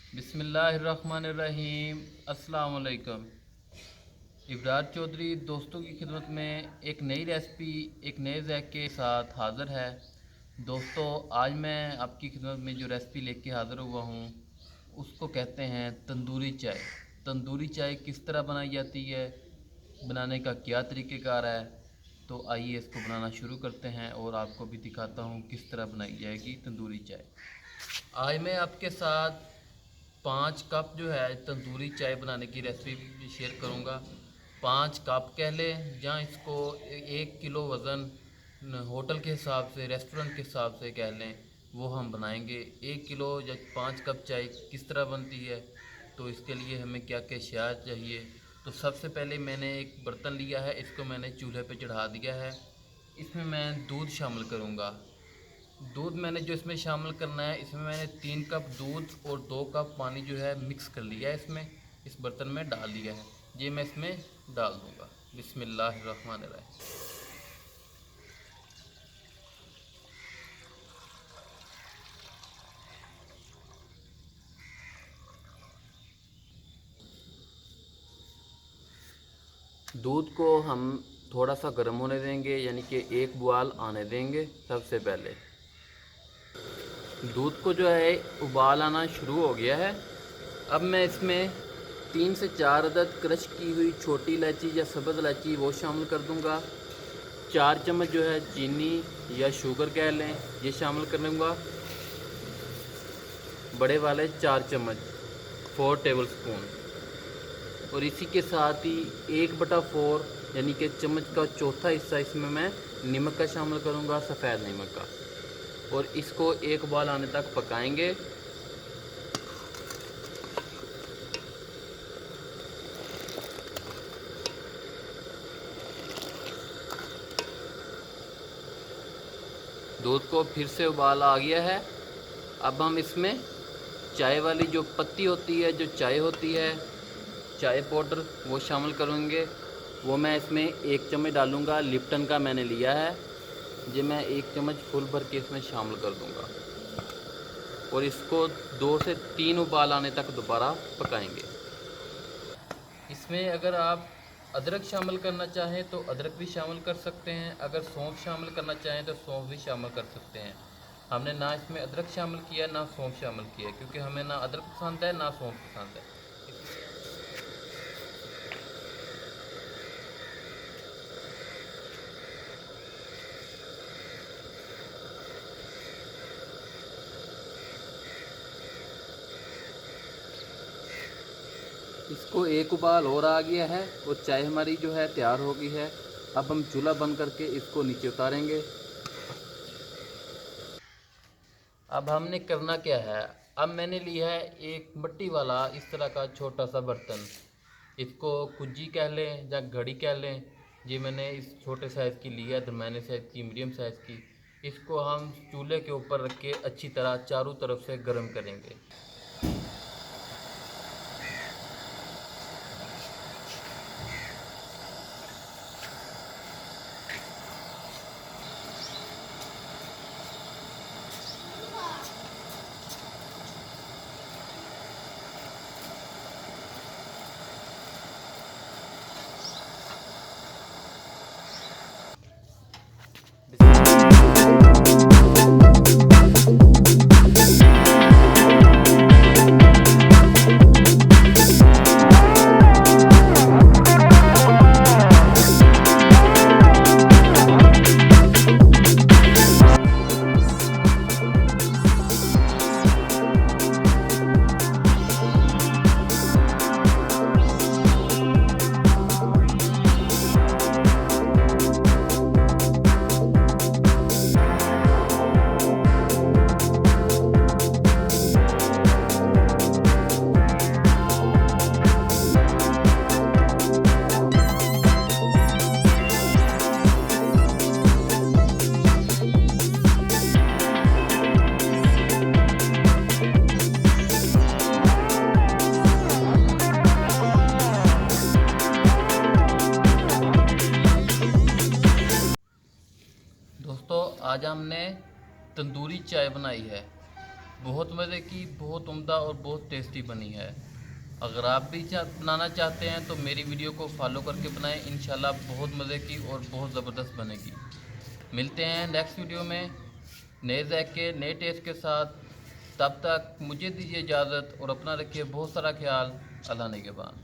बिस्मिल्लाहिर्रहमानिर्रहीम। अस्सलाम वालेकुम। इब्रार चौधरी दोस्तों की खिदमत में एक नई रेसिपी एक नए ज़ायके के साथ हाज़िर है। दोस्तों, आज मैं आपकी खिदमत में जो रेसिपी लेके हाज़िर हुआ हूँ उसको कहते हैं तंदूरी चाय। तंदूरी चाय किस तरह बनाई जाती है, बनाने का क्या तरीक़ेकार है, तो आइए इसको बनाना शुरू करते हैं और आपको भी दिखाता हूँ किस तरह बनाई जाएगी तंदूरी चाय। आज मैं आपके साथ 5 कप जो है तंदूरी चाय बनाने की रेसिपी शेयर करूंगा। 5 कप कह लें, जहाँ इसको 1 किलो वज़न होटल के हिसाब से, रेस्टोरेंट के हिसाब से कह लें, वो हम बनाएंगे। 1 किलो या 5 कप चाय किस तरह बनती है, तो इसके लिए हमें क्या क्या अशिया चाहिए। तो सबसे पहले मैंने एक बर्तन लिया है, इसको मैंने चूल्हे पे चढ़ा दिया है। इसमें मैं दूध शामिल करूँगा। दूध मैंने जो इसमें शामिल करना है, इसमें मैंने 3 कप दूध और 2 कप पानी जो है मिक्स कर लिया है, इसमें इस बर्तन में डाल दिया है। ये मैं इसमें डाल दूंगा। बिस्मिल्लाहिर्रहमानिर्रहीम। दूध को हम थोड़ा सा गर्म होने देंगे, यानी कि एक बुआल आने देंगे। सबसे पहले दूध को जो है उबाल आना शुरू हो गया है। अब मैं इसमें 3 से 4 अदद क्रश की हुई छोटी इलायची या सब्ज़ इलायची वो शामिल कर दूंगा। 4 चम्मच जो है चीनी या शुगर कह लें, ये शामिल कर लूँगा। बड़े वाले 4 चम्मच 4 टेबल स्पून। और इसी के साथ ही 1/4 यानी कि चम्मच का चौथा हिस्सा इसमें मैं नमक का शामिल करूँगा, सफ़ेद नमक का। और इसको एक उबाल आने तक पकाएंगे। दूध को फिर से उबाल आ गया है। अब हम इसमें चाय वाली जो पत्ती होती है, जो चाय होती है, चाय पाउडर, वो शामिल करेंगे। वो मैं इसमें 1 चम्मच डालूँगा। लिप्टन का मैंने लिया है, ये मैं 1 चम्मच फुल भर के इसमें शामिल कर दूँगा। और इसको 2 से 3 उबाल आने तक दोबारा पकाएंगे। इसमें अगर आप अदरक शामिल करना चाहें तो अदरक भी शामिल कर सकते हैं। अगर सौंफ शामिल करना चाहें तो सौंफ भी शामिल कर सकते हैं। हमने ना इसमें अदरक शामिल किया ना सौंफ शामिल किया, क्योंकि हमें ना अदरक पसंद है ना सौंफ पसंद है। इसको एक उबाल और आ गया है और चाय हमारी जो है तैयार हो गई है। अब हम चूल्हा बंद करके इसको नीचे उतारेंगे। अब हमने करना क्या है, अब मैंने लिया है एक मिट्टी वाला इस तरह का छोटा सा बर्तन। इसको कुज्जी कह लें या घड़ी कह लें। ये मैंने इस छोटे साइज़ की ली है, दरमियाने साइज़ की, मीडियम साइज़ की। इसको हम चूल्हे के ऊपर रख के अच्छी तरह चारों तरफ से गर्म करेंगे। आज हमने तंदूरी चाय बनाई है। बहुत मज़े की, बहुत उम्दा और बहुत टेस्टी बनी है। अगर आप भी बनाना चाहते हैं तो मेरी वीडियो को फॉलो करके बनाएं, इंशाल्लाह बहुत मज़े की और बहुत ज़बरदस्त बनेगी। मिलते हैं नेक्स्ट वीडियो में नए ज़ायके नए टेस्ट के साथ। तब तक मुझे दीजिए इजाज़त और अपना रखिए बहुत सारा ख्याल। अल्लाह निगहबान।